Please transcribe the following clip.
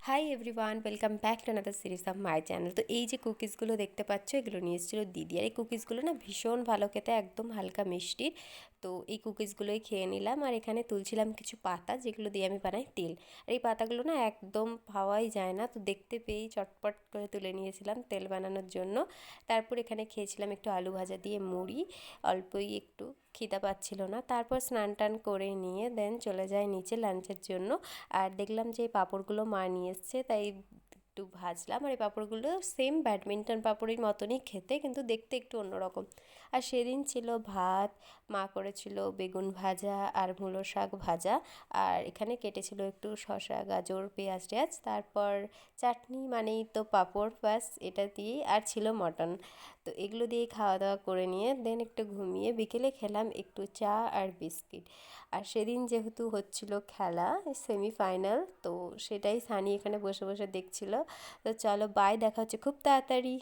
Hi everyone, welcome back to another series of my channel. তো এই যে কুকিজগুলো দেখতে পাচ্ছ, এগুলো নিয়ে এসেছিলো দিদি। আর এই কুকিজগুলো না ভীষণ ভালো খেতে, একদম হালকা মিষ্টি। তো এই কুকিজগুলোই খেয়ে নিলাম। আর এখানে তুলছিলাম কিছু পাতা, যেগুলো দিয়ে আমি বানাই তেল। আর এই পাতাগুলো না একদম পাওয়াই যায় না, তো দেখতে পেয়েই চটপট করে তুলে নিয়েছিলাম তেল বানানোর জন্য। তারপর এখানে খেয়েছিলাম একটু আলু ভাজা দিয়ে মুড়ি, অল্পই একটু, খিদা পাচ্ছিল না। তারপর স্নান টান করে নিয়ে দেন চলে যায় নিচে লাঞ্চের জন্য। আর দেখলাম যে এই পাঁপড়গুলো মা নিয়ে এসছে, তাই একটু ভাজলাম। আর এই পাঁপড়গুলো সেম ব্যাডমিন্টন পাঁপড়ের মতনই খেতে, কিন্তু দেখতে একটু অন্যরকম। আর সেদিন ছিল ভাত, মা করেছিল বেগুন ভাজা আর মূলো শাক ভাজা। আর এখানে কেটেছিল একটু শসা, গাজর, পেঁয়াজ টেয়াজ। তারপর চাটনি মানেই তো পাঁপড়, ব্যাস এটা দিয়েই। আর ছিল মটন। তো এগুলো দিয়েই খাওয়া দাওয়া করে নিয়ে দেন একটু ঘুমিয়ে বিকেলে খেলাম একটু চা আর বিস্কিট। আর সেদিন যেহেতু হচ্ছিল খেলা, সেমিফাইনাল, তো সেটাই সানি এখানে বসে বসে দেখছিল। তো চলো বাই, দেখা হচ্ছে খুব তাড়াতাড়ি।